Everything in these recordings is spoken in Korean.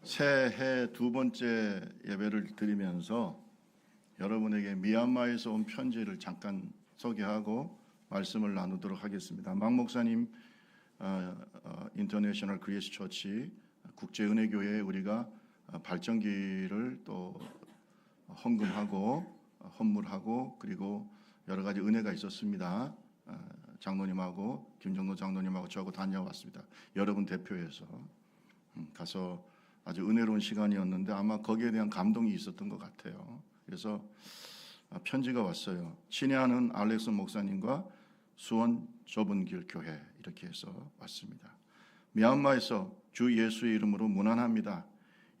새해 두 번째 예배를 드리면서 여러분에게 미얀마에서 온 편지를 잠깐 소개하고 말씀을 나누도록 하겠습니다. 막 목사님 인터내셔널 그리스 처치 국제은혜교회에 우리가 발전기를 또 헌금하고 헌물하고 그리고 여러 가지 은혜가 있었습니다. 장로님하고 김정도 장로님하고 저하고 다녀왔습니다. 여러분 대표해서 가서 아주 은혜로운 시간이었는데 아마 거기에 대한 감동이 있었던 것 같아요. 그래서 편지가 왔어요. 친애하는 알렉스 목사님과 수원 좁은 길 교회 이렇게 해서 왔습니다. 미얀마에서 주 예수의 이름으로 문안합니다.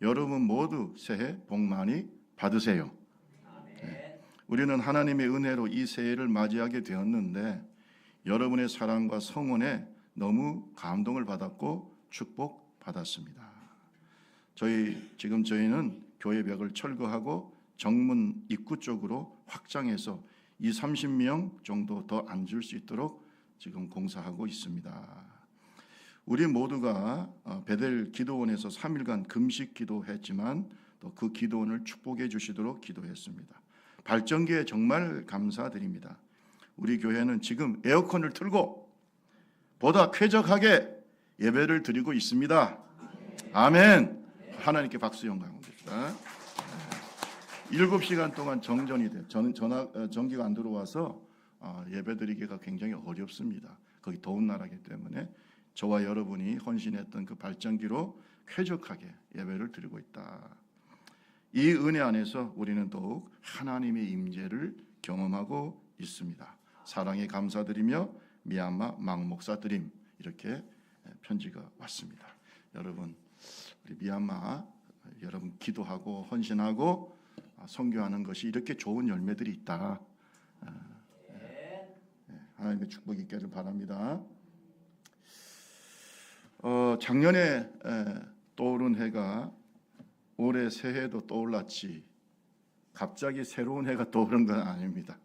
여러분 모두 새해 복 많이 받으세요. 네. 우리는 하나님의 은혜로 이 새해를 맞이하게 되었는데 여러분의 사랑과 성원에 너무 감동을 받았고 축복받았습니다. 저희는 교회 벽을 철거하고 정문 입구 쪽으로 확장해서 30명 정도 더 앉을 수 있도록 지금 공사하고 있습니다. 우리 모두가 베델 기도원에서 3일간 금식 기도했지만 또 그 기도원을 축복해 주시도록 기도했습니다. 발전기에 정말 감사드립니다. 우리 교회는 지금 에어컨을 틀고 보다 쾌적하게 예배를 드리고 있습니다. 아멘. 하나님께 박수 영광 올립니다. 7시간 동안 정전이 돼요. 전기가 안 들어와서 예배드리기가 굉장히 어렵습니다. 거기 더운 나라이기 때문에 저와 여러분이 헌신했던 그 발전기로 쾌적하게 예배를 드리고 있다. 이 은혜 안에서 우리는 더욱 하나님의 임재를 경험하고 있습니다. 사랑에 감사드리며 미얀마 막 목사 드림 이렇게 편지가 왔습니다. 여러분 우리 미얀마 여러분 기도하고 헌신하고 선교하는 것이 이렇게 좋은 열매들이 있다. 하나님의 축복이 있기를 바랍니다. 작년에 떠오른 해가 올해 새해도 떠올랐지 갑자기 새로운 해가 떠오른 건 아닙니다.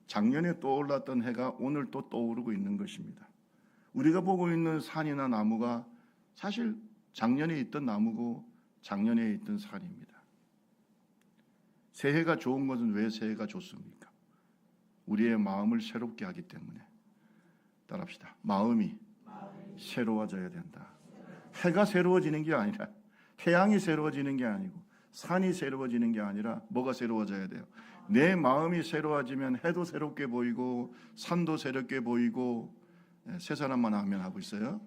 작년에 떠올랐던 해가 오늘 또 떠오르고 있는 것입니다. 우리가 보고 있는 산이나 나무가 사실 작년에 있던 나무고 작년에 있던 산입니다. 새해가 좋은 것은 왜 새해가 좋습니까? 우리의 마음을 새롭게 하기 때문에. 따라합시다. 마음이 새로워져야 된다. 해가 새로워지는 게 아니라 태양이 새로워지는 게 아니고 산이 새로워지는 게 아니라 뭐가 새로워져야 돼요? 내 마음이 새로워지면 해도 새롭게 보이고 산도 새롭게 보이고 세 사람만 아멘 하고 있어요.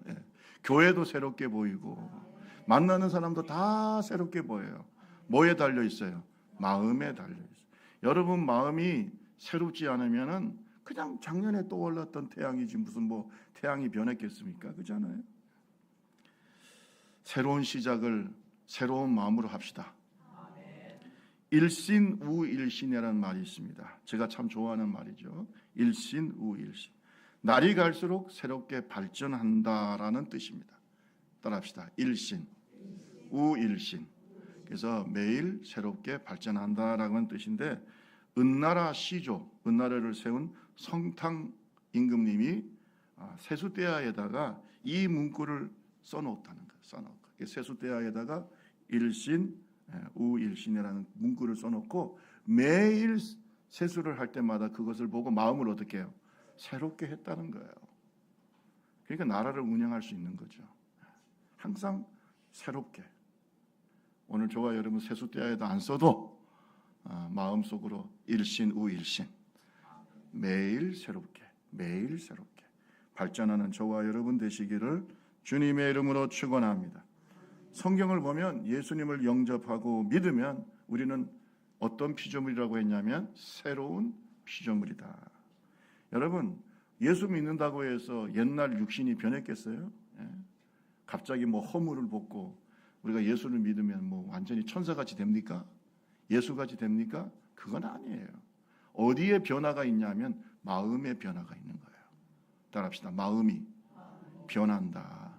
교회도 새롭게 보이고 만나는 사람도 다 새롭게 보여요. 뭐에 달려 있어요? 마음에 달려 있어요. 여러분 마음이 새롭지 않으면은 그냥 작년에 떠올랐던 태양이지 무슨 태양이 변했겠습니까? 그렇잖아요. 새로운 시작을 새로운 마음으로 합시다. 일신우일신이라는 말이 있습니다. 제가 참 좋아하는 말이죠. 일신우일신. 날이 갈수록 새롭게 발전한다라는 뜻입니다. 따라합시다. 일신, 우일신. 그래서 매일 새롭게 발전한다라는 뜻인데 은나라 시조, 은나라를 세운 성탕 임금님이 세수대야에다가 이 문구를 써놓았다는 거예요. 써놓고 세수대야에다가 일신, 우일신이라는 문구를 써놓고 매일 세수를 할 때마다 그것을 보고 마음을 어떻게 해요? 새롭게 했다는 거예요. 그러니까 나라를 운영할 수 있는 거죠. 항상 새롭게. 오늘 저와 여러분 세수대야에도 안 써도 마음속으로 일신, 우일신. 매일 새롭게 발전하는 저와 여러분 되시기를 주님의 이름으로 축원합니다. 성경을 보면 예수님을 영접하고 믿으면 우리는 어떤 피조물이라고 했냐면 새로운 피조물이다. 여러분 예수 믿는다고 해서 옛날 육신이 변했겠어요? 갑자기 허물을 벗고 우리가 예수를 믿으면 완전히 천사같이 됩니까? 예수같이 됩니까? 그건 아니에요. 어디에 변화가 있냐면 마음의 변화가 있는 거예요. 따라합시다. 마음이 변한다.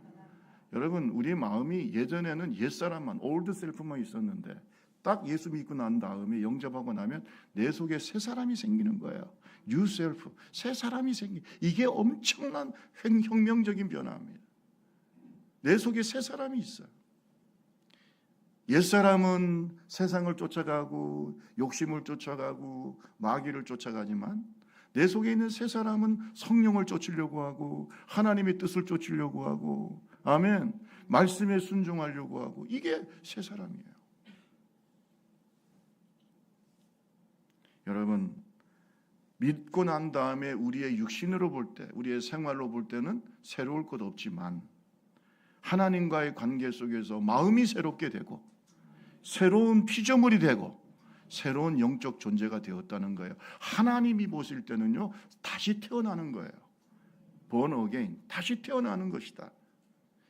여러분 우리 마음이 예전에는 옛사람만 올드 셀프만 있었는데 딱 예수 믿고 난 다음에 영접하고 나면 내 속에 새 사람이 생기는 거예요. 뉴 셀프, 새 사람이 이게 엄청난 혁명적인 변화입니다. 내 속에 새 사람이 있어요. 옛사람은 세상을 쫓아가고 욕심을 쫓아가고 마귀를 쫓아가지만 내 속에 있는 새 사람은 성령을 쫓으려고 하고 하나님의 뜻을 쫓으려고 하고 아멘. 말씀에 순종하려고 하고 이게 새 사람이에요. 여러분 믿고 난 다음에 우리의 육신으로 볼 때, 우리의 생활로 볼 때는 새로울 것 없지만 하나님과의 관계 속에서 마음이 새롭게 되고 새로운 피조물이 되고 새로운 영적 존재가 되었다는 거예요. 하나님이 보실 때는요 다시 태어나는 거예요. born again, 다시 태어나는 것이다.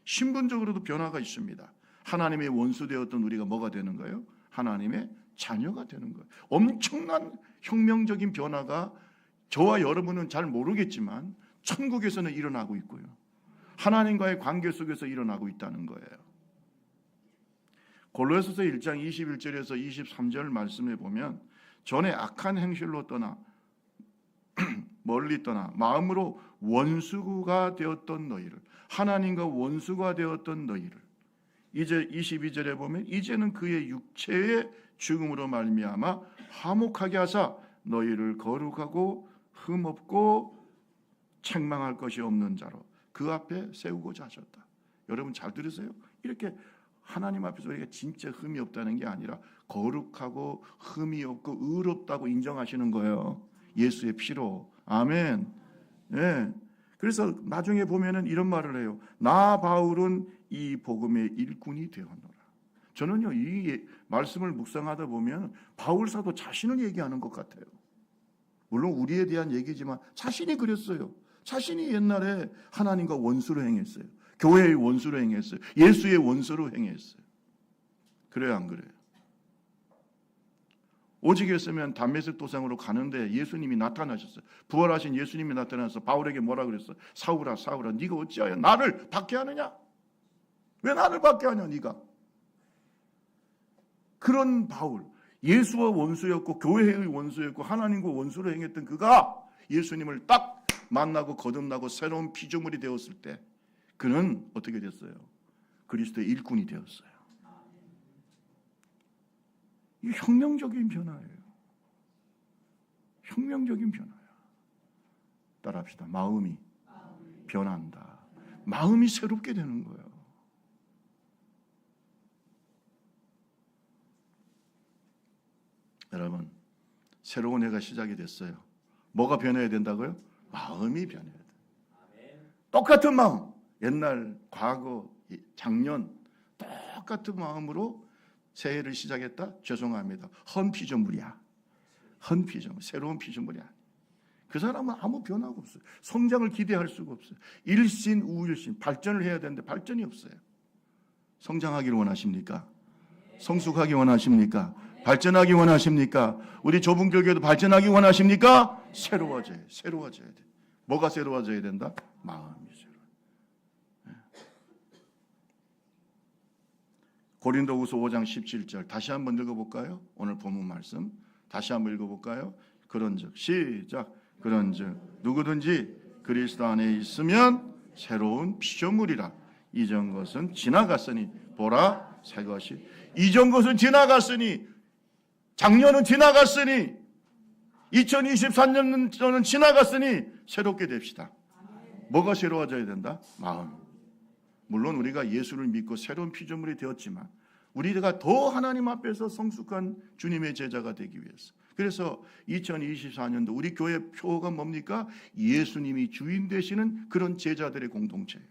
신분적으로도 변화가 있습니다. 하나님의 원수 되었던 우리가 뭐가 되는 거예요? 하나님의 자녀가 되는 거예요. 엄청난 혁명적인 변화가 저와 여러분은 잘 모르겠지만 천국에서는 일어나고 있고요. 하나님과의 관계 속에서 일어나고 있다는 거예요. 골로새서 1장 21절에서 23절 말씀에 보면 전에 악한 행실로 떠나 멀리 떠나 마음으로 원수가 되었던 너희를, 하나님과 원수가 되었던 너희를, 이제 22절에 보면 이제는 그의 육체의 죽음으로 말미암아 화목하게 하사 너희를 거룩하고 흠없고 책망할 것이 없는 자로 그 앞에 세우고자 하셨다. 여러분 잘 들으세요. 이렇게 하나님 앞에서 우리가 진짜 흠이 없다는 게 아니라 거룩하고 흠이 없고 의롭다고 인정하시는 거예요. 예수의 피로. 아멘. 네. 그래서 나중에 보면은 이런 말을 해요. 나 바울은 이 복음의 일꾼이 되었노라. 저는요 이 말씀을 묵상하다 보면 바울 사도 자신을 얘기하는 것 같아요. 물론 우리에 대한 얘기지만 자신이 그랬어요. 자신이 옛날에 하나님과 원수로 행했어요. 교회의 원수로 행했어요. 예수의 원수로 행했어요. 그래요, 안 그래요? 오직했으면 담메색 도상으로 가는데 예수님이 나타나셨어요. 부활하신 예수님이 나타나서 바울에게 뭐라 그랬어요? 사울아, 사울아, 네가 어찌하여 나를 박해하느냐? 왜 나를 박해하냐, 네가? 그런 바울, 예수와 원수였고 교회의 원수였고 하나님과 원수로 행했던 그가 예수님을 딱 만나고 거듭나고 새로운 피조물이 되었을 때 그는 어떻게 됐어요? 그리스도의 일꾼이 되었어요. 이 혁명적인 변화예요. 혁명적인 변화야. 따라합시다. 마음이 변한다. 마음이 새롭게 되는 거예요. 여러분, 새로운 해가 시작이 됐어요. 뭐가 변해야 된다고요? 마음이 변해야 돼요. 똑같은 마음, 옛날, 과거, 작년 똑같은 마음으로 새해를 시작했다? 죄송합니다. 헌 피조물이야. 헌 피조물, 새로운 피조물이야. 그 사람은 아무 변화가 없어요. 성장을 기대할 수가 없어요. 일신, 우일신, 발전을 해야 되는데 발전이 없어요. 성장하기를 원하십니까? 성숙하기 원하십니까? 발전하기 원하십니까? 우리 좁은 교회도 발전하기 원하십니까? 새로워져야 돼. 뭐가 새로워져야 된다? 마음이 새로워. 고린도후서 5장 17절 다시 한번 읽어볼까요? 오늘 본문 말씀 다시 한번 읽어볼까요? 그런즉 시작. 그런즉 누구든지 그리스도 안에 있으면 새로운 피조물이라. 이전 것은 지나갔으니 보라 새 것이. 이전 것은 지나갔으니, 작년은 지나갔으니, 2023년은 지나갔으니 새롭게 됩시다. 뭐가 새로워져야 된다? 마음. 물론 우리가 예수를 믿고 새로운 피조물이 되었지만 우리가 더 하나님 앞에서 성숙한 주님의 제자가 되기 위해서, 그래서 2024년도 우리 교회 표가 뭡니까? 예수님이 주인 되시는 그런 제자들의 공동체예요.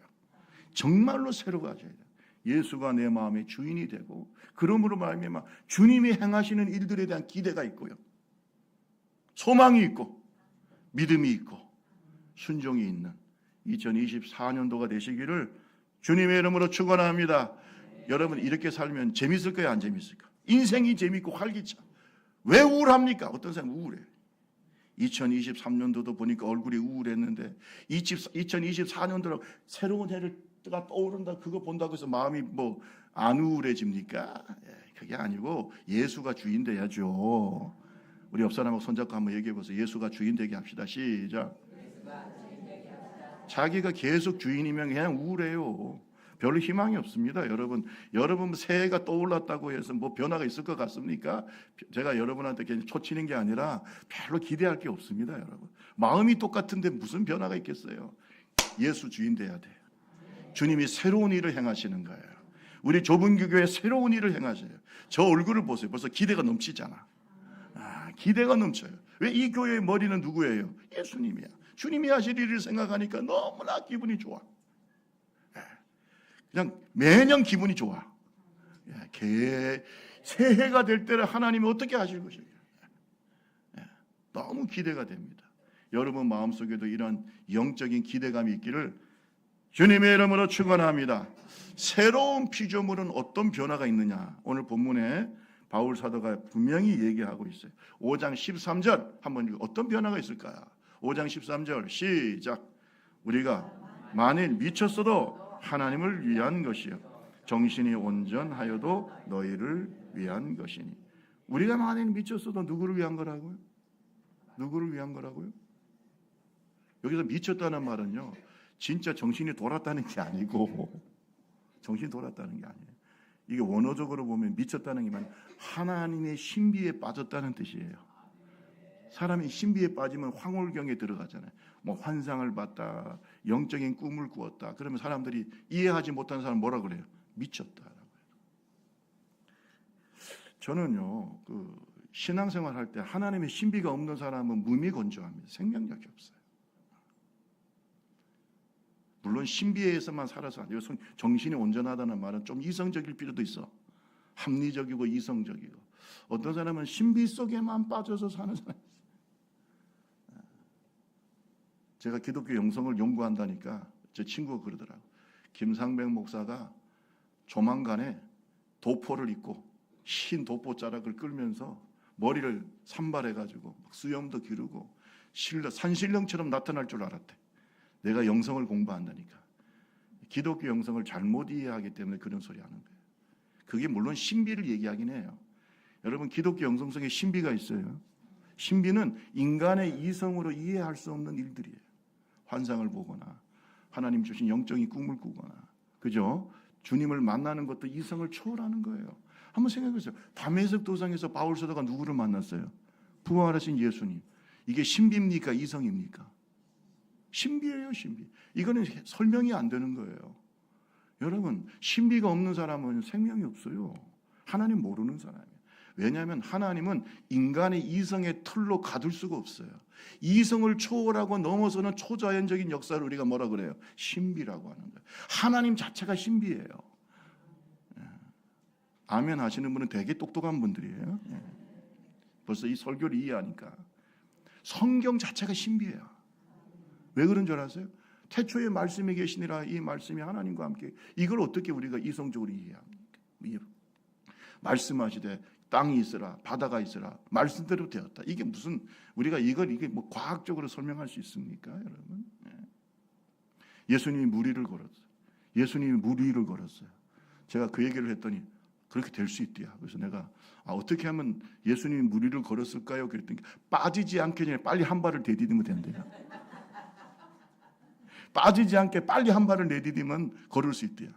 정말로 새로워져야 돼요. 예수가 내 마음의 주인이 되고, 그러므로 말미암아 주님이 행하시는 일들에 대한 기대가 있고요, 소망이 있고, 믿음이 있고, 순종이 있는 2024년도가 되시기를 주님의 이름으로 축원합니다. 여러분, 이렇게 살면 재밌을까요, 안 재밌을까? 인생이 재밌고 활기차. 왜 우울합니까? 어떤 사람은 우울해요. 2023년도도 보니까 얼굴이 우울했는데 2024년도로 새로운 해가 떠오른다, 그거 본다고 해서 마음이 뭐 안 우울해집니까? 그게 아니고 예수가 주인 돼야죠. 우리 옆 사람하고 손잡고 한번 얘기해 보세요. 예수가 주인 되게 합시다. 시작. 자기가 계속 주인이면 그냥 우울해요. 별 희망이 없습니다. 여러분 새해가 떠올랐다고 해서 뭐 변화가 있을 것 같습니까? 제가 여러분한테 그냥 초치는 게 아니라 별로 기대할 게 없습니다. 여러분 마음이 똑같은데 무슨 변화가 있겠어요? 예수 주인 돼야 돼요. 주님이 새로운 일을 행하시는 거예요. 우리 좁은 교회에 새로운 일을 행하셔요. 저 얼굴을 보세요. 벌써 기대가 넘치잖아. 기대가 넘쳐요. 왜? 이 교회의 머리는 누구예요? 예수님이야. 주님이 하실 일을 생각하니까 너무나 기분이 좋아. 그냥 매년 기분이 좋아. 새해가 될 때를 하나님이 어떻게 하실 것이에요? 너무 기대가 됩니다. 여러분 마음속에도 이런 영적인 기대감이 있기를 주님의 이름으로 축원합니다. 새로운 피조물은 어떤 변화가 있느냐? 오늘 본문에 바울 사도가 분명히 얘기하고 있어요. 5장 13절 한번 읽어. 어떤 변화가 있을까요? 5장 13절 시작. 우리가 만일 미쳤어도 하나님을 위한 것이요 정신이 온전하여도 너희를 위한 것이니. 우리가 만일 미쳤어도 누구를 위한 거라고요? 누구를 위한 거라고요? 여기서 미쳤다는 말은요, 진짜 정신이 돌았다는 게 아니고, 정신이 돌았다는 게 아니에요. 이게 원어적으로 보면 미쳤다는 게 말 하나님의 신비에 빠졌다는 뜻이에요. 사람이 신비에 빠지면 황홀경에 들어가잖아요. 뭐 환상을 봤다, 영적인 꿈을 꾸었다. 그러면 사람들이 이해하지 못하는 사람 뭐라 그래요? 미쳤다라고 해요. 저는요, 신앙생활 할 때 하나님의 신비가 없는 사람은 무미건조합니다. 생명력이 없어요. 물론 신비에서만 살아서 안 돼요. 정신이 온전하다는 말은 좀 이성적일 필요도 있어. 합리적이고 이성적이고. 어떤 사람은 신비 속에만 빠져서 사는 사람이 있어요. 제가 기독교 영성을 연구한다니까 제 친구가 그러더라고요. 김상백 목사가 조만간에 도포를 입고 흰 도포자락을 끌면서 머리를 산발해가지고 수염도 기르고 산신령처럼 나타날 줄 알았대. 내가 영성을 공부한다니까. 기독교 영성을 잘못 이해하기 때문에 그런 소리 하는 거예요. 그게 물론 신비를 얘기하긴 해요. 여러분 기독교 영성 속에 신비가 있어요. 신비는 인간의 이성으로 이해할 수 없는 일들이에요. 환상을 보거나 하나님 주신 영적인 꿈을 꾸거나, 그죠? 주님을 만나는 것도 이성을 초월하는 거예요. 한번 생각해 보세요. 담에색 도상에서 바울 사도가 누구를 만났어요? 부활하신 예수님. 이게 신비입니까? 이성입니까? 신비예요, 신비. 이거는 설명이 안 되는 거예요. 여러분, 신비가 없는 사람은 생명이 없어요. 하나님 모르는 사람이에요. 왜냐하면 하나님은 인간의 이성의 틀로 가둘 수가 없어요. 이성을 초월하고 넘어서는 초자연적인 역사를 우리가 뭐라 그래요? 신비라고 하는 거예요. 하나님 자체가 신비예요. 아멘 하시는 분은 되게 똑똑한 분들이에요. 벌써 이 설교를 이해하니까. 성경 자체가 신비예요. 왜 그런 줄 아세요? 태초에 말씀이 계시니라, 이 말씀이 하나님과 함께. 이걸 어떻게 우리가 이성적으로 이해합니까? 말씀하시되 땅이 있으라, 바다가 있으라, 말씀대로 되었다. 이게 무슨 우리가 이게 뭐 과학적으로 설명할 수 있습니까, 여러분? 예수님이 물 위를 걸었어요. 예수님이 물 위를 걸었어요. 제가 그 얘기를 했더니 그렇게 될 수 있대요. 그래서 내가 어떻게 하면 예수님이 물 위를 걸었을까요? 그랬더니 빠지지 않게 전에 빨리 한 발을 내디디면 된대요. 빠지지 않게 빨리 한 발을 내디디면 걸을 수 있대요.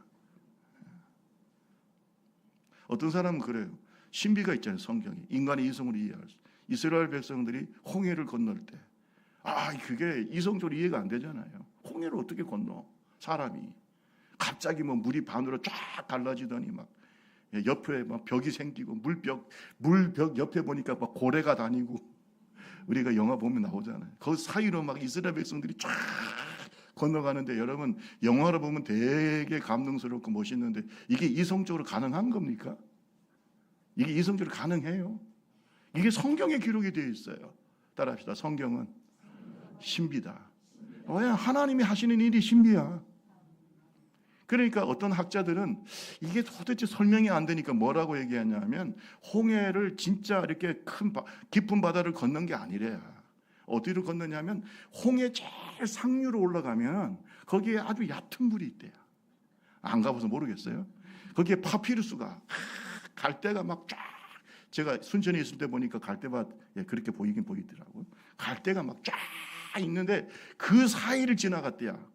어떤 사람은 그래요. 신비가 있잖아요. 성경이 인간의 이성으로 이해할 수. 이스라엘 백성들이 홍해를 건널 때 그게 이성적으로 이해가 안 되잖아요. 홍해를 어떻게 건너? 사람이 갑자기 뭐 물이 반으로 쫙 갈라지더니 막 옆에 막 벽이 생기고 물벽 옆에 보니까 막 고래가 다니고, 우리가 영화 보면 나오잖아요. 그 사이로 막 이스라엘 백성들이 쫙 건너가는데, 여러분 영화로 보면 되게 감동스럽고 멋있는데 이게 이성적으로 가능한 겁니까? 이게 이성적으로 가능해요? 이게 성경에 기록이 되어 있어요. 따라합시다. 성경은 신비다. 왜? 하나님이 하시는 일이 신비야. 그러니까 어떤 학자들은 이게 도대체 설명이 안 되니까 뭐라고 얘기하냐면, 홍해를 진짜 이렇게 깊은 바다를 건넌 게 아니래요. 어디로 건너냐면 홍해 제일 상류로 올라가면 거기에 아주 얕은 물이 있대요. 안 가봐서 모르겠어요. 거기에 파피루스가 갈대가 막 쫙, 제가 순천에 있을 때 보니까 갈대밭 그렇게 보이긴 보이더라고요. 갈대가 막 쫙 있는데 그 사이를 지나갔대요.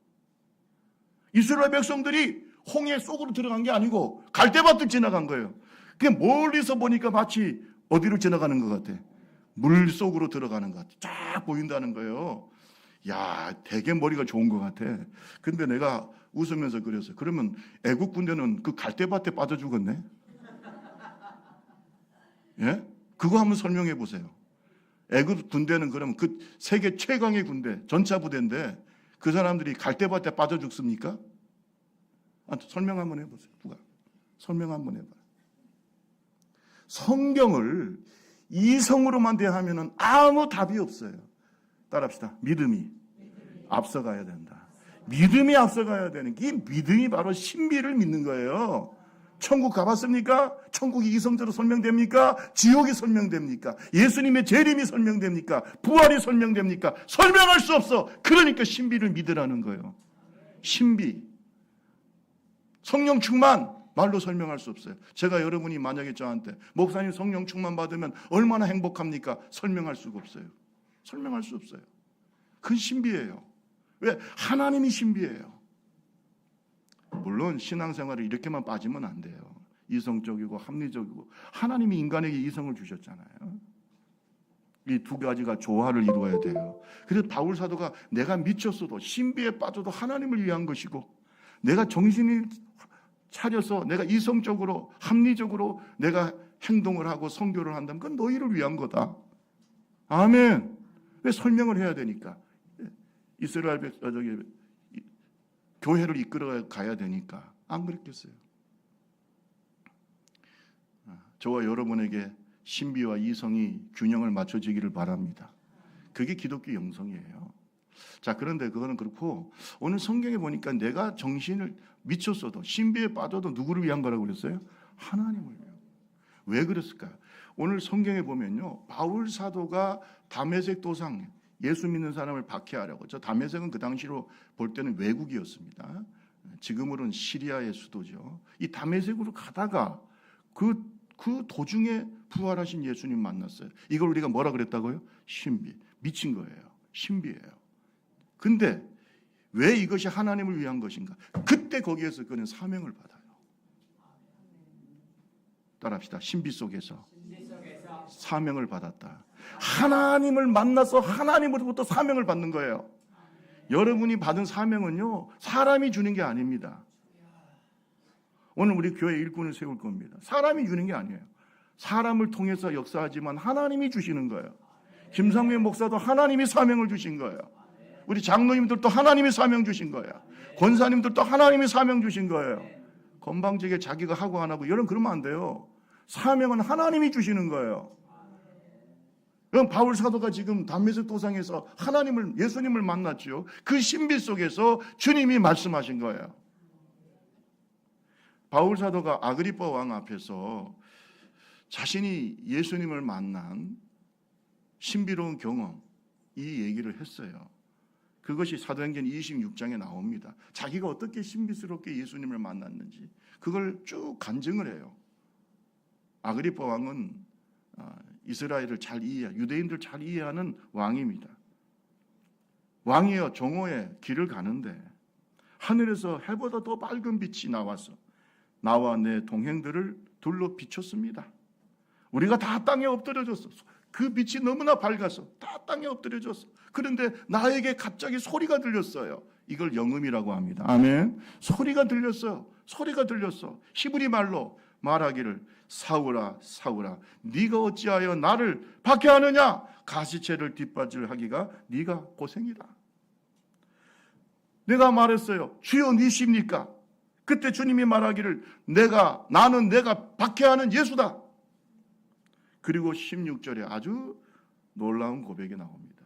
이스라엘 백성들이 홍해 속으로 들어간 게 아니고 갈대밭을 지나간 거예요. 그게 멀리서 보니까 마치 어디로 지나가는 것 같아? 물 속으로 들어가는 것 같아. 쫙 보인다는 거예요. 야, 되게 머리가 좋은 것 같아. 근데 내가 웃으면서 그랬어요. 그러면 애국 군대는 그 갈대밭에 빠져 죽었네? 예? 그거 한번 설명해 보세요. 애국 군대는 그러면 그 세계 최강의 군대, 전차 부대인데 그 사람들이 갈대밭에 빠져 죽습니까? 설명 한번 해보세요. 누가? 설명 한번 해봐요. 성경을 이성으로만 대하면 아무 답이 없어요. 따라합시다. 믿음이 앞서가야 된다. 믿음이 앞서가야 되는 게, 이 믿음이 바로 신비를 믿는 거예요. 천국 가봤습니까? 천국이 이성적으로 설명됩니까? 지옥이 설명됩니까? 예수님의 재림이 설명됩니까? 부활이 설명됩니까? 설명할 수 없어. 그러니까 신비를 믿으라는 거예요. 신비. 성령 충만, 말로 설명할 수 없어요. 제가 여러분이 만약에 저한테 목사님 성령 충만 받으면 얼마나 행복합니까? 설명할 수가 없어요. 설명할 수 없어요. 그건 신비예요. 왜? 하나님이 신비예요. 물론 신앙생활을 이렇게만 빠지면 안 돼요. 이성적이고 합리적이고. 하나님이 인간에게 이성을 주셨잖아요. 이 두 가지가 조화를 이루어야 돼요. 그래서 바울 사도가 내가 미쳤어도 신비에 빠져도 하나님을 위한 것이고, 내가 정신이 차려서 내가 이성적으로 합리적으로 내가 행동을 하고 선교를 한다면 그건 너희를 위한 거다. 아멘. 왜? 설명을 해야 되니까. 이스라엘 교회를 이끌어 가야 되니까. 안 그랬겠어요? 저와 여러분에게 신비와 이성이 균형을 맞춰지기를 바랍니다. 그게 기독교 영성이에요. 자, 그런데 그거는 그렇고, 오늘 성경에 보니까 내가 정신을 미쳤어도 신비에 빠져도 누구를 위한 거라고 그랬어요? 하나님을 위한. 왜 그랬을까요? 오늘 성경에 보면요, 바울 사도가 다메섹 도상, 예수 믿는 사람을 박해하려고, 저 다메섹은 그 당시로 볼 때는 외국이었습니다. 지금으로는 시리아의 수도죠. 이 다메섹으로 가다가 그 도중에 부활하신 예수님 만났어요. 이걸 우리가 뭐라 그랬다고요? 신비. 미친 거예요. 신비예요. 근데 왜 이것이 하나님을 위한 것인가? 그때 거기에서 그는 사명을 받아요. 따라합시다. 신비 속에서 사명을 받았다. 하나님을 만나서 하나님으로부터 사명을 받는 거예요. 여러분이 받은 사명은요, 사람이 주는 게 아닙니다. 오늘 우리 교회 일꾼을 세울 겁니다. 사람이 주는 게 아니에요. 사람을 통해서 역사하지만 하나님이 주시는 거예요. 김상민 목사도 하나님이 사명을 주신 거예요. 우리 장로님들도 하나님이 사명 주신 거예요. 권사님들도 하나님이 사명 주신 거예요. 건방지게 자기가 하고 안 하고 여러분 그러면 안 돼요. 사명은 하나님이 주시는 거예요. 그럼 바울 사도가 지금 다메섹 도상에서 하나님을, 예수님을 만났죠. 그 신비 속에서 주님이 말씀하신 거예요. 바울 사도가 아그리빠 왕 앞에서 자신이 예수님을 만난 신비로운 경험, 이 얘기를 했어요. 그것이 사도행전 26장에 나옵니다. 자기가 어떻게 신비스럽게 예수님을 만났는지 그걸 쭉 간증을 해요. 아그리빠 왕은 이스라엘을 잘 유대인들 잘 이해하는 왕입니다. 왕이여 정오에 길을 가는데 하늘에서 해보다 더 밝은 빛이 나와서 나와 내 동행들을 둘러 비췄습니다. 우리가 다 땅에 엎드려졌어. 그 빛이 너무나 밝아서 다 땅에 엎드려졌어. 그런데 나에게 갑자기 소리가 들렸어요. 이걸 영음이라고 합니다. 아멘. 소리가 들렸어요. 소리가 들렸어. 히브리 말로 말하기를 사울아 사울아 네가 어찌하여 나를 박해하느냐. 가시체를 뒷받침하기가 네가 고생이라. 내가 말했어요. 주여 니십니까? 그때 주님이 말하기를 나는 내가 박해하는 예수다. 그리고 16절에 아주 놀라운 고백이 나옵니다.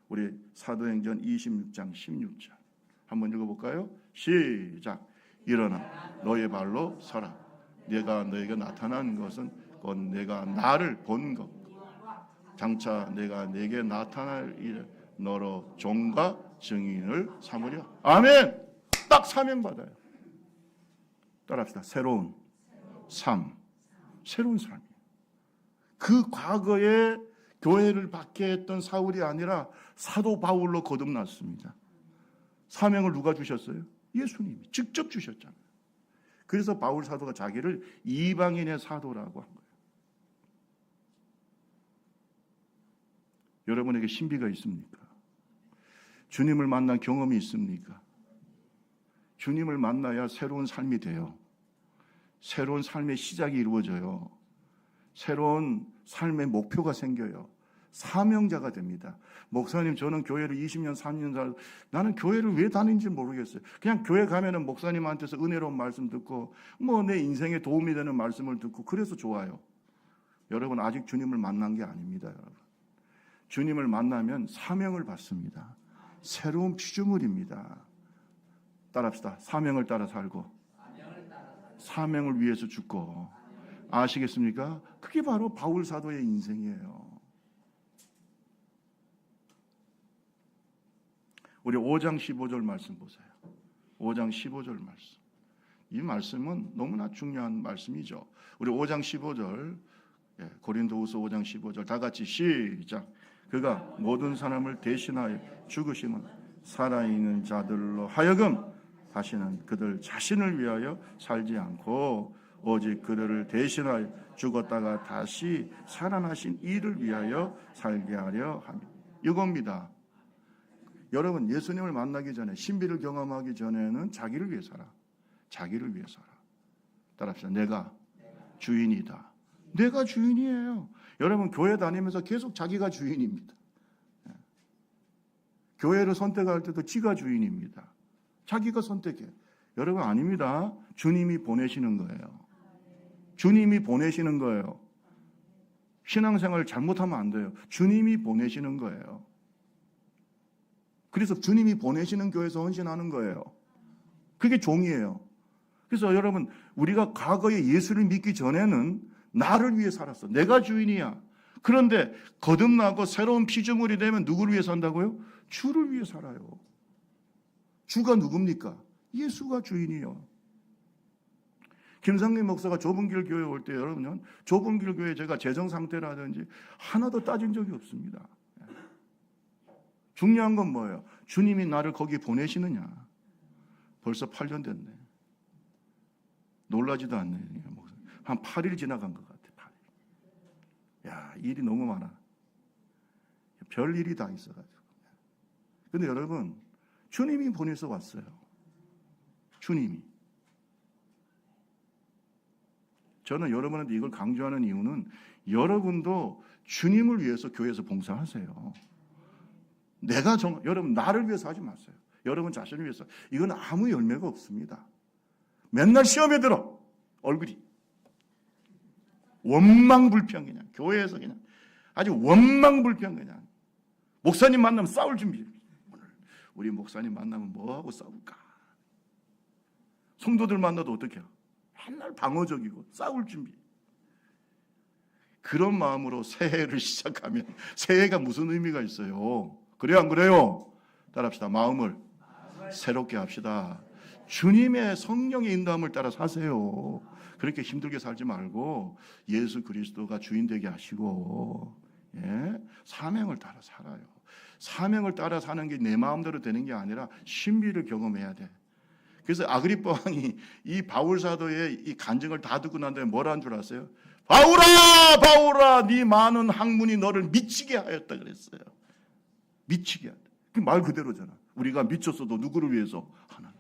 우리 사도행전 26장 16절 한번 읽어볼까요? 시작. 일어나 너의 발로 서라. 내가 너에게 나타난 것은 곧 내가 나를 본 것. 장차 내가 내게 나타날 일 너로 종과 증인을 삼으려. 아멘. 딱 사명 받아요. 따라합시다. 새로운 삶, 새로운 삶. 그 과거에 교회를 박해했던 사울이 아니라 사도 바울로 거듭났습니다. 사명을 누가 주셨어요? 예수님이 직접 주셨잖아요. 그래서 바울 사도가 자기를 이방인의 사도라고 한 거예요. 여러분에게 신비가 있습니까? 주님을 만난 경험이 있습니까? 주님을 만나야 새로운 삶이 돼요. 새로운 삶의 시작이 이루어져요. 새로운 삶의 목표가 생겨요. 사명자가 됩니다. 목사님, 저는 교회를 20년, 30년 살, 나는 교회를 왜 다니는지 모르겠어요. 그냥 교회 가면은 목사님한테서 은혜로운 말씀 듣고, 뭐 내 인생에 도움이 되는 말씀을 듣고, 그래서 좋아요. 여러분, 아직 주님을 만난 게 아닙니다, 여러분. 주님을 만나면 사명을 받습니다. 새로운 피조물입니다. 따라합시다. 사명을 따라 살고, 사명을 위해서 죽고. 아시겠습니까? 그게 바로 바울 사도의 인생이에요. 우리 5장 15절 말씀 보세요. 5장 15절 말씀. 이 말씀은 너무나 중요한 말씀이죠. 우리 5장 15절, 고린도후서 5장 15절 다 같이 시작. 그가 모든 사람을 대신하여 죽으심은 살아있는 자들로 하여금 다시는 그들 자신을 위하여 살지 않고 오직 그들을 대신하여 죽었다가 다시 살아나신 이를 위하여 살게 하려 합니다. 이겁니다. 여러분, 예수님을 만나기 전에, 신비를 경험하기 전에는 자기를 위해 살아. 자기를 위해 살아. 따라합시다. 내가 주인이다. 내가 주인이에요. 여러분, 교회 다니면서 계속 자기가 주인입니다. 교회를 선택할 때도 지가 주인입니다. 자기가 선택해. 여러분, 아닙니다. 주님이 보내시는 거예요. 주님이 보내시는 거예요. 신앙생활 잘못하면 안 돼요. 주님이 보내시는 거예요. 그래서 주님이 보내시는 교회에서 헌신하는 거예요. 그게 종이에요. 그래서 여러분, 우리가 과거에 예수를 믿기 전에는 나를 위해 살았어. 내가 주인이야. 그런데 거듭나고 새로운 피조물이 되면 누구를 위해 산다고요? 주를 위해 살아요. 주가 누굽니까? 예수가 주인이요. 김상림 목사가 좁은 길 교회 올 때 여러분, 좁은 길 교회 제가 재정 상태라든지 하나도 따진 적이 없습니다. 중요한 건 뭐예요? 주님이 나를 거기 보내시느냐. 벌써 8년 됐네. 놀라지도 않네. 한 8일 지나간 것 같아. 8일. 야, 일이 너무 많아. 별 일이 다 있어가지고. 근데 여러분, 주님이 보내서 왔어요. 주님이. 저는 여러분한테 이걸 강조하는 이유는 여러분도 주님을 위해서 교회에서 봉사하세요. 여러분, 나를 위해서 하지 마세요. 여러분 자신을 위해서. 이건 아무 열매가 없습니다. 맨날 시험에 들어. 얼굴이. 원망불평 그냥. 교회에서 그냥. 아주 원망불평 그냥. 목사님 만나면 싸울 준비. 우리 목사님 만나면 뭐하고 싸울까? 성도들 만나도 어떻게 해요? 맨날 방어적이고 싸울 준비. 그런 마음으로 새해를 시작하면 새해가 무슨 의미가 있어요? 그래요, 안 그래요? 따라합시다. 마음을 새롭게 합시다. 주님의 성령의 인도함을 따라 사세요. 그렇게 힘들게 살지 말고 예수 그리스도가 주인 되게 하시고, 사명을 따라 살아요. 사명을 따라 사는 게 내 마음대로 되는 게 아니라 신비를 경험해야 돼. 그래서 아그리빠 왕이 이 바울 사도의 이 간증을 다 듣고 난 다음에 뭐라는 줄 아세요? 바울아, 바울아, 네 많은 학문이 너를 미치게 하였다 그랬어요. 미치게 한다. 그 말 그대로잖아. 우리가 미쳤어도 누구를 위해서? 하나님.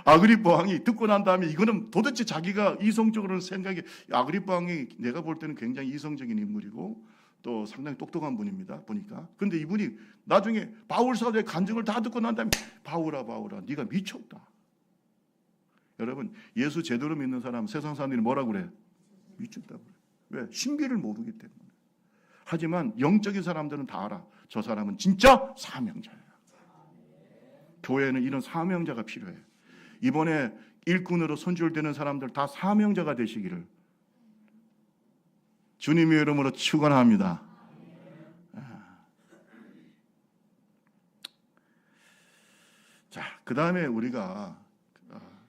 아그리빠 왕이 듣고 난 다음에 이거는 도대체 자기가 이성적으로는 생각이, 아그리빠 왕이 내가 볼 때는 굉장히 이성적인 인물이고 또 상당히 똑똑한 분입니다. 보니까. 근데 이분이 나중에 바울 사도의 간증을 다 듣고 난 다음에 바울아, 바울아, 네가 미쳤다. 여러분, 예수 제대로 믿는 사람 세상 사람들이 뭐라고 그래? 미쳤다고 그래. 왜? 신비를 모르기 때문에. 하지만 영적인 사람들은 다 알아. 저 사람은 진짜 사명자예요. 교회에는 이런 사명자가 필요해요. 이번에 일꾼으로 선출되는 사람들 다 사명자가 되시기를 주님의 이름으로 축원합니다. 자, 그 다음에 우리가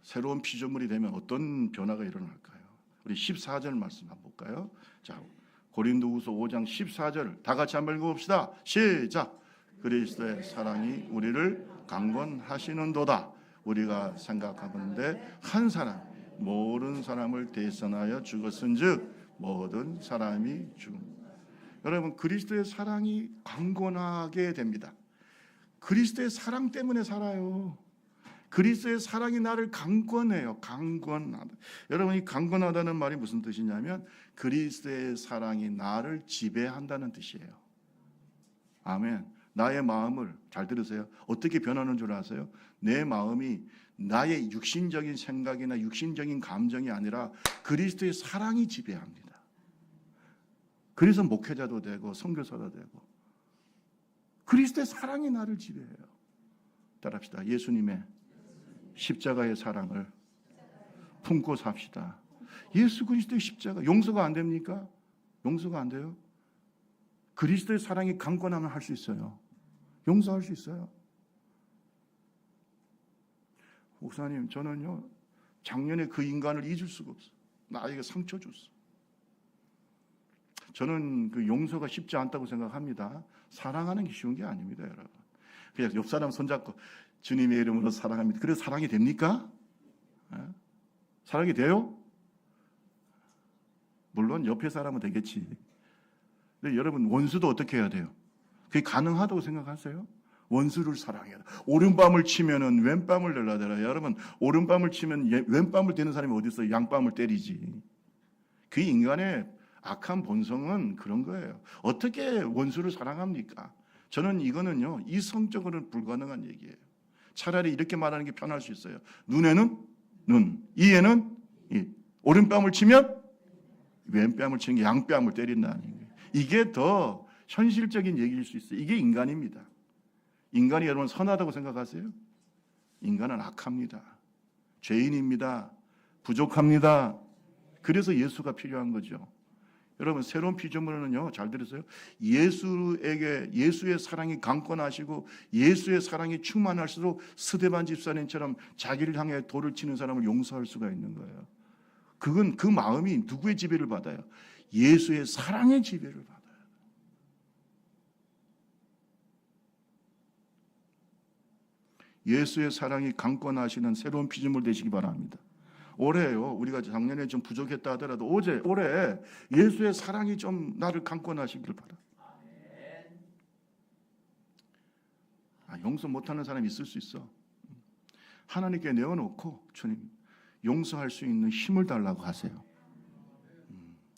새로운 피조물이 되면 어떤 변화가 일어날까요? 우리 14절 말씀 한번 볼까요? 자, 고린도후서 5장 14절 다 같이 한번 읽어봅시다. 시작. 그리스도의 사랑이 우리를 강건하시는도다. 우리가 생각하건대 한 사람 모든 사람을 대선하여 죽었은즉 모든 사람이 죽음. 여러분, 그리스도의 사랑이 강건하게 됩니다. 그리스도의 사랑 때문에 살아요. 그리스도의 사랑이 나를 강건해요. 강건하다. 여러분, 이 강건하다는 말이 무슨 뜻이냐면 그리스도의 사랑이 나를 지배한다는 뜻이에요. 아멘. 나의 마음을, 잘 들으세요, 어떻게 변하는 줄 아세요? 내 마음이 나의 육신적인 생각이나 육신적인 감정이 아니라 그리스도의 사랑이 지배합니다. 그래서 목회자도 되고 선교사도 되고 그리스도의 사랑이 나를 지배해요. 따라합시다. 예수님의 십자가의 사랑을 품고 삽시다. 예수 그리스도의 십자가 용서가 안 됩니까? 용서가 안 돼요? 그리스도의 사랑이 강건하면 할 수 있어요. 용서할 수 있어요. 목사님, 저는요 작년에 그 인간을 잊을 수가 없어요. 나에게 상처 줬어. 저는 그 용서가 쉽지 않다고 생각합니다. 사랑하는 게 쉬운 게 아닙니다, 여러분. 그냥 옆 사람 손잡고 주님의 이름으로 사랑합니다. 그래서 사랑이 됩니까? 사랑이 돼요? 물론 옆에 사람은 되겠지. 근데 여러분, 원수도 어떻게 해야 돼요? 그게 가능하다고 생각하세요? 원수를 사랑해야 돼. 오른밤을 치면은 왼밤을 내려대라. 여러분, 오른밤을 치면 왼밤을 대는 사람이 어디 있어요? 양밤을 때리지. 그 인간의 악한 본성은 그런 거예요. 어떻게 원수를 사랑합니까? 저는 이거는요 이성적으로는 불가능한 얘기예요. 차라리 이렇게 말하는 게 편할 수 있어요. 눈에는 눈, 이에는 이. 오른뺨을 치면 왼뺨을 치는 게 양뺨을 때린다는 거예요. 이게 더 현실적인 얘기일 수 있어요. 이게 인간입니다. 인간이 여러분 선하다고 생각하세요? 인간은 악합니다. 죄인입니다. 부족합니다. 그래서 예수가 필요한 거죠. 여러분, 새로운 피조물은요, 잘 들으세요. 예수의 사랑이 강건하시고 예수의 사랑이 충만할수록 스데반 집사님처럼 자기를 향해 돌을 치는 사람을 용서할 수가 있는 거예요. 그건 그 마음이 누구의 지배를 받아요? 예수의 사랑의 지배를 받아요. 예수의 사랑이 강건하시는 새로운 피조물 되시기 바랍니다. 올해요, 우리가 작년에 좀 부족했다 하더라도 올해 예수의 사랑이 좀 나를 강건하시길 바라. 용서 못하는 사람이 있을 수 있어. 하나님께 내어놓고 주님 용서할 수 있는 힘을 달라고 하세요.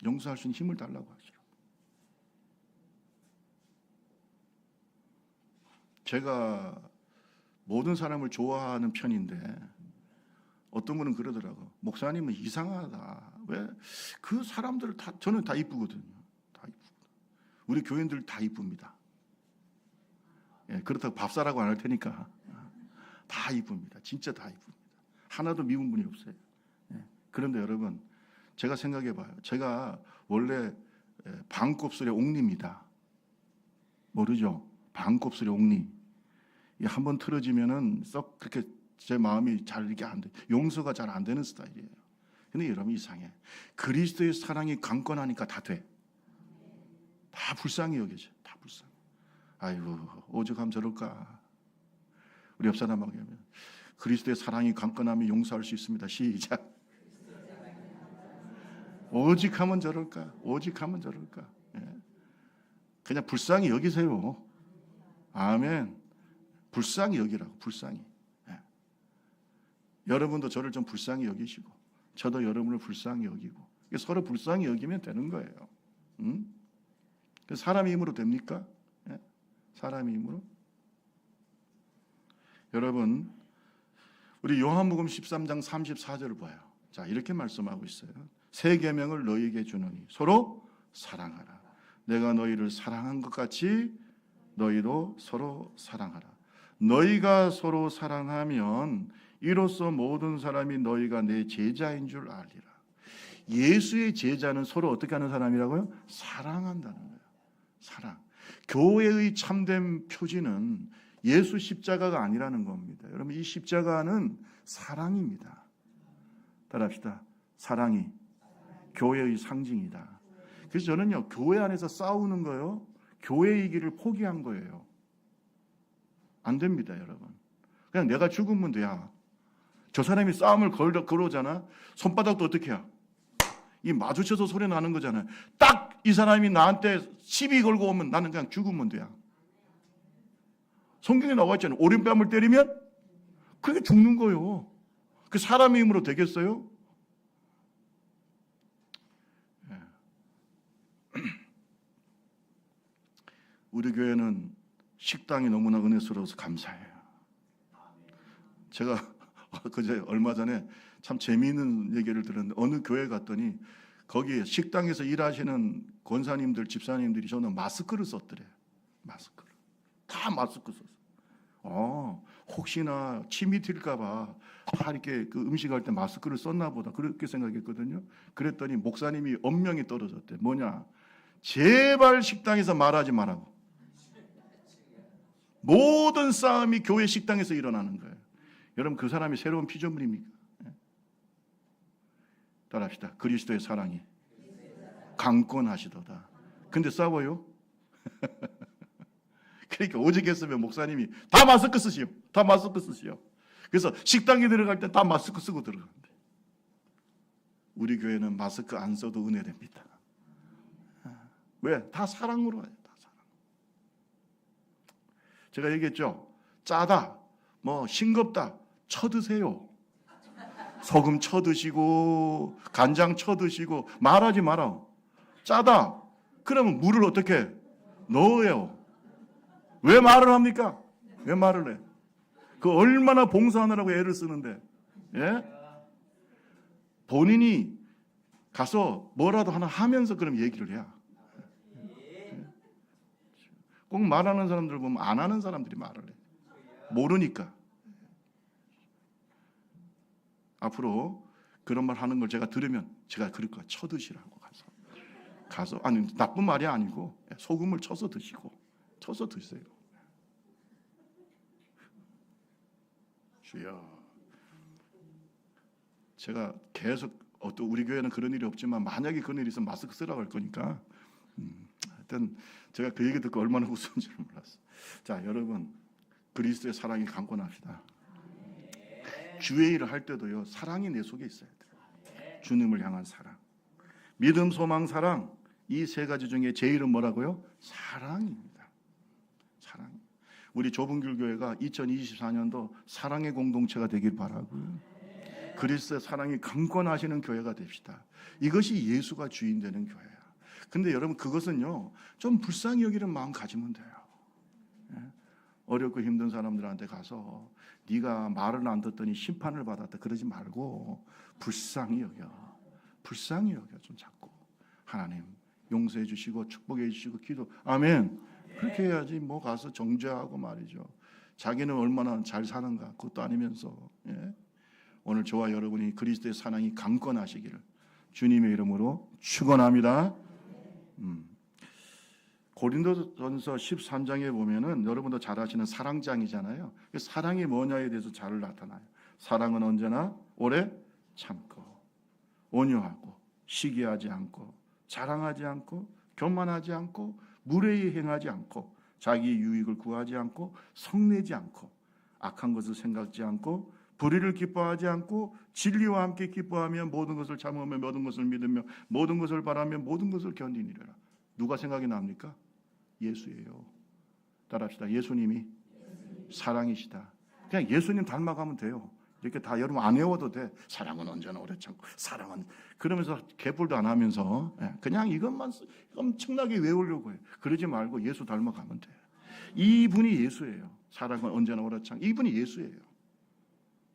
용서할 수 있는 힘을 달라고 하세요. 제가 모든 사람을 좋아하는 편인데 어떤 분은 그러더라고. 목사님은 이상하다. 왜? 그 사람들 저는 다 이쁘거든요. 다 이쁘고. 우리 교인들 다 이쁩니다. 예, 그렇다고 밥사라고 안 할 테니까 다 이쁩니다. 진짜 다 이쁩니다. 하나도 미운 분이 없어요. 예, 그런데 여러분, 제가 생각해봐요. 제가 원래 반곱슬의 옥리입니다. 모르죠? 반곱슬의 옥리. 한번 틀어지면은 썩 그렇게 제 마음이 잘 이렇게 안 돼. 용서가 잘 안 되는 스타일이에요. 근데 여러분 이상해. 그리스도의 사랑이 강건하니까 다 돼. 다 불쌍히 여겨져. 다 불쌍해. 아이고, 오죽하면 저럴까. 우리 옆 사람하고 하면 그리스도의 사랑이 강건하면 용서할 수 있습니다. 시작. 오직하면 저럴까. 오직하면 저럴까. 예. 그냥 불쌍히 여기세요. 아멘. 불쌍히 여기라고. 불쌍히. 예. 여러분도 저를 좀 불쌍히 여기시고 저도 여러분을 불쌍히 여기고 서로 불쌍히 여기면 되는 거예요. 사람의 힘으로 됩니까? 예? 사람의 힘으로? 여러분, 우리 요한복음 13장 34절을 봐요. 자, 이렇게 말씀하고 있어요. 새 계명을 너희에게 주노니 서로 사랑하라. 내가 너희를 사랑한 것 같이 너희도 서로 사랑하라. 너희가 서로 사랑하면 이로써 모든 사람이 너희가 내 제자인 줄 알리라. 예수의 제자는 서로 어떻게 하는 사람이라고요? 사랑한다는 거예요. 사랑. 교회의 참된 표지는 예수 십자가가 아니라는 겁니다. 여러분, 이 십자가는 사랑입니다. 따라합시다. 사랑이 교회의 상징이다. 그래서 저는요, 교회 안에서 싸우는 거요, 교회의 길을 포기한 거예요. 안 됩니다, 여러분. 그냥 내가 죽으면 돼야. 저 사람이 싸움을 걸어오잖아. 손바닥도 어떻게 해요? 이 마주쳐서 소리 나는 거잖아요. 딱 이 사람이 나한테 시비 걸고 오면 나는 그냥 죽으면 돼요. 성경에 나와 있잖아요. 오른뺨을 때리면 그게 죽는 거예요. 그 사람의 힘으로 되겠어요? 우리 교회는 식당이 너무나 은혜스러워서 감사해요. 제가 그제 얼마 전에 참 재미있는 얘기를 들었는데 어느 교회 갔더니 거기에 식당에서 일하시는 권사님들, 집사님들이 저는 마스크를 썼더래요. 마스크를. 다 마스크 썼어요. 혹시나 침이 튈까봐 다 이렇게 그 음식할 때 마스크를 썼나 보다 그렇게 생각했거든요. 그랬더니 목사님이 엄명이 떨어졌대. 뭐냐? 제발 식당에서 말하지 말라고. 모든 싸움이 교회 식당에서 일어나는 거예요. 여러분 그 사람이 새로운 피조물입니까? 따라합시다. 그리스도의 사랑이 강권하시도다. 근데 싸워요? 그러니까 오직했으면 목사님이 다 마스크 쓰시오. 다 마스크 쓰시오. 그래서 식당에 들어갈 때 다 마스크 쓰고 들어간대. 우리 교회는 마스크 안 써도 은혜됩니다. 왜? 다 사랑으로 해요. 다 사랑. 제가 얘기했죠. 짜다, 뭐 싱겁다, 쳐드세요. 소금 쳐드시고 간장 쳐드시고 말하지 마라. 짜다. 그러면 물을 어떻게 넣어요? 왜 말을 합니까? 왜 말을 해? 그 얼마나 봉사하느라고 애를 쓰는데, 예? 본인이 가서 뭐라도 하나 하면서 그럼 얘기를 해야. 꼭 말하는 사람들 보면 안 하는 사람들이 말을 해. 모르니까. 앞으로 그런 말 하는 걸 제가 들으면 제가 그럴 거야. 쳐드시라고 가서 아니 나쁜 말이 아니고 소금을 쳐서 드시고 쳐서 드세요. 주여. 제가 계속 우리 교회는 그런 일이 없지만 만약에 그런 일이 있으면 마스크 쓰라고 할 거니까 하여튼 제가 그 얘기 듣고 얼마나 웃은 줄 몰랐어요. 자, 여러분 그리스도의 사랑이 강권합시다. 주의 일을 할 때도요 사랑이 내 속에 있어야 돼요. 주님을 향한 사랑, 믿음, 소망, 사랑. 이 세 가지 중에 제일은 뭐라고요? 사랑입니다. 사랑. 우리 좁은길 교회가 2024년도 사랑의 공동체가 되길 바라고요. 그리스도의 사랑이 강권하시는 교회가 됩시다. 이것이 예수가 주인 되는 교회야. 근데 여러분 그것은요 좀 불쌍히 여기는 마음 가지면 돼요. 어렵고 힘든 사람들한테 가서 네가 말을 안 듣더니 심판을 받았다 그러지 말고 불쌍히 여겨. 불쌍히 여겨 좀 자꾸. 하나님 용서해 주시고 축복해 주시고 기도. 아멘. 그렇게 해야지 뭐 가서 정죄하고 말이죠. 자기는 얼마나 잘 사는가 그것도 아니면서. 예? 오늘 저와 여러분이 그리스도의 사랑이 강권하시기를 주님의 이름으로 축원합니다. 고린도전서 13장에 보면은 여러분도 잘 아시는 사랑장이잖아요. 사랑이 뭐냐에 대해서 잘 나타나요. 사랑은 언제나 오래 참고 온유하고 시기하지 않고 자랑하지 않고 교만하지 않고 무례히 행하지 않고 자기 유익을 구하지 않고 성내지 않고 악한 것을 생각지 않고 불의를 기뻐하지 않고 진리와 함께 기뻐하며 모든 것을 참으며 모든 것을 믿으며 모든 것을 바라며 모든 것을 견디니라. 누가 생각이 납니까? 예수예요. 따라합시다. 예수님이 사랑이시다. 그냥 예수님 닮아가면 돼요. 이렇게 다 여러분 안 외워도 돼. 사랑은 언제나 오래 참고 사랑은 그러면서 개뿔도 안 하면서 그냥 이것만 엄청나게 외우려고 해요. 그러지 말고 예수 닮아가면 돼. 이분이 예수예요. 사랑은 언제나 오래 참고 이분이 예수예요.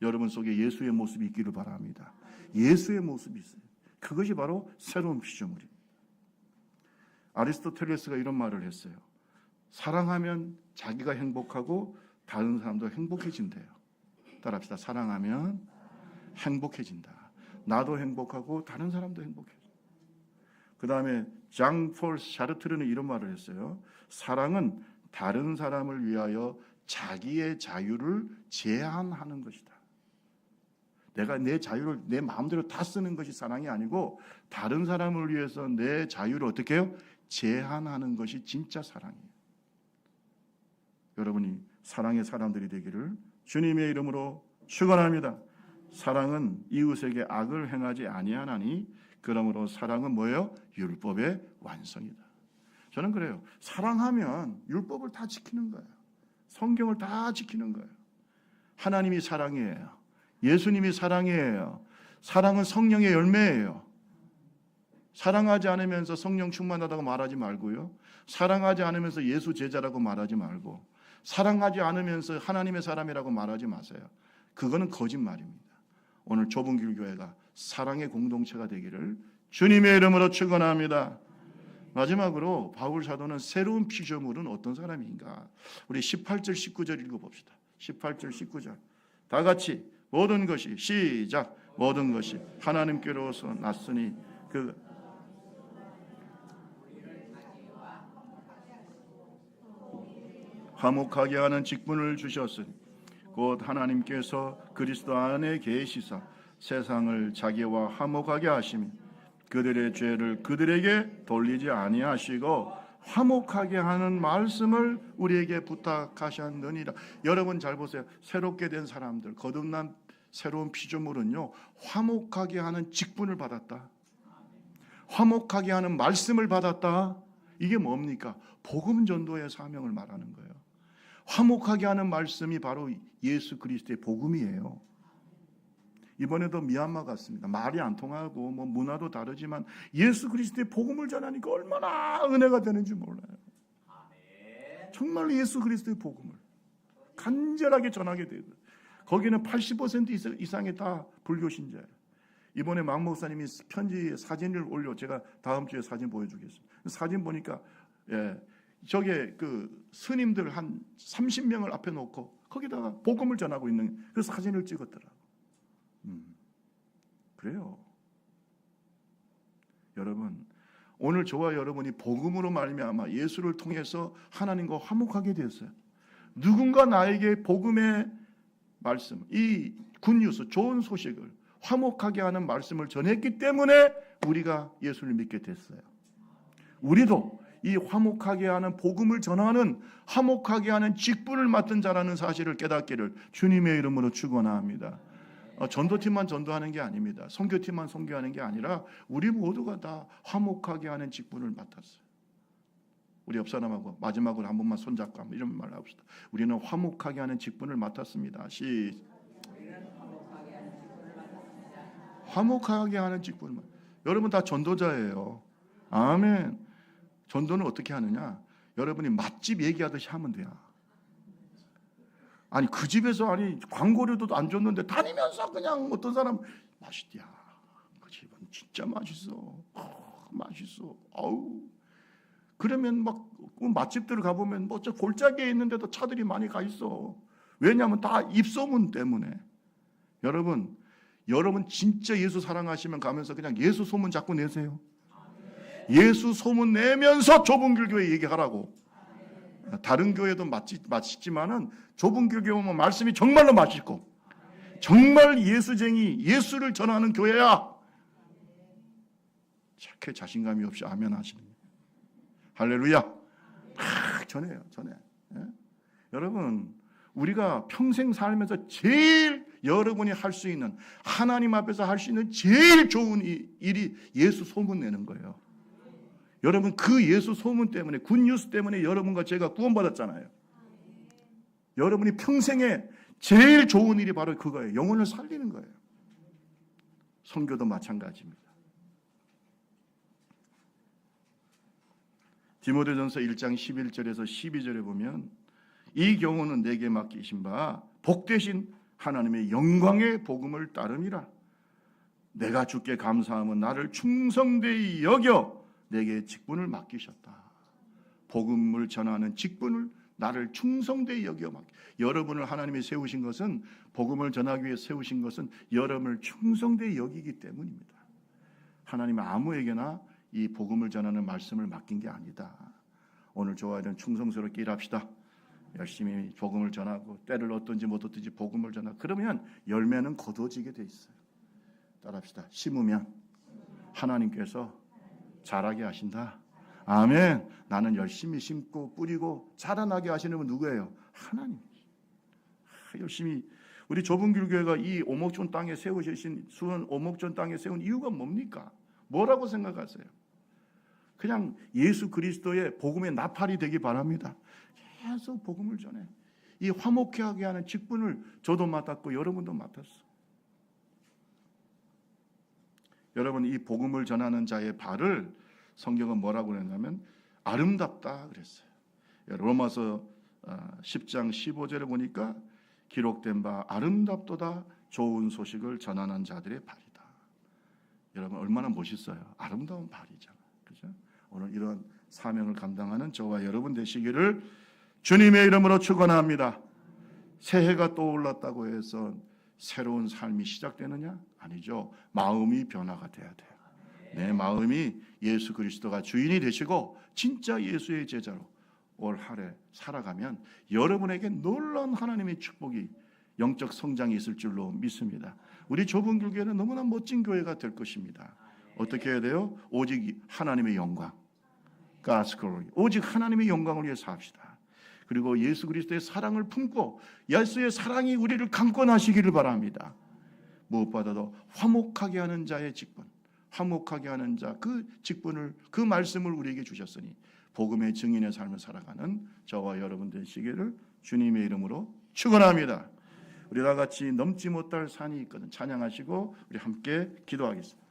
여러분 속에 예수의 모습이 있기를 바랍니다. 예수의 모습이 있어요. 그것이 바로 새로운 피조물입니다. 아리스토텔레스가 이런 말을 했어요. 사랑하면 자기가 행복하고 다른 사람도 행복해진대요. 따라합시다. 사랑하면 행복해진다. 나도 행복하고 다른 사람도 행복해져. 그 다음에 장 폴 샤르트르는 이런 말을 했어요. 사랑은 다른 사람을 위하여 자기의 자유를 제한하는 것이다. 내가 내 자유를 내 마음대로 다 쓰는 것이 사랑이 아니고 다른 사람을 위해서 내 자유를 어떻게 해요? 제한하는 것이 진짜 사랑이에요. 여러분이 사랑의 사람들이 되기를 주님의 이름으로 축원합니다. 사랑은 이웃에게 악을 행하지 아니하나니 그러므로 사랑은 뭐예요? 율법의 완성이다. 저는 그래요. 사랑하면 율법을 다 지키는 거예요. 성경을 다 지키는 거예요. 하나님이 사랑이에요. 예수님이 사랑이에요. 사랑은 성령의 열매예요. 사랑하지 않으면서 성령 충만하다고 말하지 말고요. 사랑하지 않으면서 예수 제자라고 말하지 말고, 사랑하지 않으면서 하나님의 사람이라고 말하지 마세요. 그거는 거짓말입니다. 오늘 좁은 길 교회가 사랑의 공동체가 되기를 주님의 이름으로 축원합니다. 마지막으로 바울 사도는 새로운 피조물은 어떤 사람인가? 우리 18절 19절 읽어봅시다. 18절 19절 다 같이 모든 것이 시작. 모든 것이 하나님께로서 났으니 그 화목하게 하는 직분을 주셨으니 곧 하나님께서 그리스도 안에 계시사 세상을 자기와 화목하게 하시며 그들의 죄를 그들에게 돌리지 아니하시고 화목하게 하는 말씀을 우리에게 부탁하셨느니라. 여러분 잘 보세요. 새롭게 된 사람들, 거듭난 새로운 피조물은요, 화목하게 하는 직분을 받았다. 화목하게 하는 말씀을 받았다. 이게 뭡니까? 복음 전도의 사명을 말하는 거예요. 화목하게 하는 말씀이 바로 예수 그리스도의 복음이에요. 이번에도 미얀마 갔습니다. 말이 안 통하고 뭐 문화도 다르지만 예수 그리스도의 복음을 전하니까 얼마나 은혜가 되는지 몰라요. 정말 예수 그리스도의 복음을 간절하게 전하게 되고, 거기는 80% 이상이 다 불교 신자예요. 이번에 막 목사님이 편지 사진을 올려, 제가 다음 주에 사진 보여주겠습니다. 사진 보니까 저게 그 스님들 한 30명을 앞에 놓고 거기다가 복음을 전하고 있는 그 사진을 찍었더라고. 그래요. 여러분, 오늘 저와 여러분이 복음으로 말미암아 예수를 통해서 하나님과 화목하게 되었어요. 누군가 나에게 복음의 말씀, 이 굿뉴스, 좋은 소식을 화목하게 하는 말씀을 전했기 때문에 우리가 예수를 믿게 됐어요. 우리도 이 화목하게 하는 복음을 전하는, 화목하게 하는 직분을 맡은 자라는 사실을 깨닫기를 주님의 이름으로 축원합니다. 전도팀만 전도하는 게 아닙니다. 선교팀만 선교하는 게 아니라 우리 모두가 다 화목하게 하는 직분을 맡았어요. 우리 옆 사람하고 마지막으로 한 번만 손잡고 이런 말 합시다. 우리는 화목하게 하는 직분을 맡았습니다. 화목하게 하는 직분을. 여러분 다 전도자예요. 아멘. 전도는 어떻게 하느냐? 여러분이 맛집 얘기하듯이 하면 돼요. 아니 그 집에서 아니 광고료도 안 줬는데 다니면서 그냥 어떤 사람 맛있디야. 그 집은 진짜 맛있어. 맛있어. 아우. 그러면 막 맛집들을 가보면 뭐 저 골짜기에 있는데도 차들이 많이 가 있어. 왜냐하면 다 입소문 때문에. 여러분 진짜 예수 사랑하시면 가면서 그냥 예수 소문 자꾸 내세요. 예수 소문 내면서 좁은 길 교회 얘기하라고. 다른 교회도 맛있지만은 좁은 길 교회 오면 말씀이 정말로 맛있고 정말 예수쟁이, 예수를 전하는 교회야. 착해 자신감이 없이 아멘 하시는. 할렐루야. 전해요. 예? 여러분 우리가 평생 살면서 제일 여러분이 할 수 있는, 하나님 앞에서 할 수 있는 제일 좋은 일이 예수 소문 내는 거예요. 여러분 그 예수 소문 때문에, 굿뉴스 때문에 여러분과 제가 구원받았잖아요. 여러분이 평생에 제일 좋은 일이 바로 그거예요. 영혼을 살리는 거예요. 선교도 마찬가지입니다. 디모데전서 1장 11절에서 12절에 보면 이 경우는 내게 맡기신 바 복되신 하나님의 영광의 복음을 따름이라. 내가 주께 감사함은 나를 충성되이 여겨 내게 직분을 맡기셨다. 복음을 전하는 직분을 나를 충성되이 여겨 맡기. 여러분을 하나님이 세우신 것은, 복음을 전하기 위해 세우신 것은 여러분을 충성되이 여기기 때문입니다. 하나님은 아무에게나 이 복음을 전하는 말씀을 맡긴 게 아니다. 오늘 저와 여러분 충성스럽게 일합시다. 열심히 복음을 전하고 때를 얻든지 못 얻든지 복음을 전하고, 그러면 열매는 거두어지게 돼 있어요. 따라합시다. 심으면 하나님께서 자라게 하신다. 아멘. 나는 열심히 심고 뿌리고 자라나게 하시는 분 누구예요? 하나님. 열심히 우리 좁은 길교회가 이 오목전 땅에 세우신 수원 오목전 땅에 세운 이유가 뭡니까? 뭐라고 생각하세요? 그냥 예수 그리스도의 복음의 나팔이 되기 바랍니다. 계속 복음을 전해. 이 화목하게 하는 직분을 저도 맡았고 여러분도 맡았어. 여러분, 이 복음을 전하는 자의 발을 성경은 뭐라고 그랬냐면 아름답다 그랬어요. 로마서 10장 15절에 보니까 기록된 바 아름답도다 좋은 소식을 전하는 자들의 발이다. 여러분, 얼마나 멋있어요. 아름다운 발이잖아요. 그죠? 오늘 이런 사명을 감당하는 저와 여러분 되시기를 주님의 이름으로 축원합니다. 새해가 떠올랐다고 해서 새로운 삶이 시작되느냐? 아니죠. 마음이 변화가 돼야 돼요. 내 마음이 예수 그리스도가 주인이 되시고 진짜 예수의 제자로 올 한해 살아가면 여러분에게 놀라운 하나님의 축복이, 영적 성장이 있을 줄로 믿습니다. 우리 좁은 교회는 너무나 멋진 교회가 될 것입니다. 어떻게 해야 돼요? 오직 하나님의 영광, God's glory, 오직 하나님의 영광을 위해서 합시다. 그리고 예수 그리스도의 사랑을 품고 예수의 사랑이 우리를 강권하시기를 바랍니다. 무엇보다도 화목하게 하는 자의 직분, 화목하게 하는 자, 그 직분을, 그 말씀을 우리에게 주셨으니 복음의 증인의 삶을 살아가는 저와 여러분 되시기를 주님의 이름으로 축원합니다. 우리 다 같이 넘지 못할 산이 있거든 찬양하시고 우리 함께 기도하겠습니다.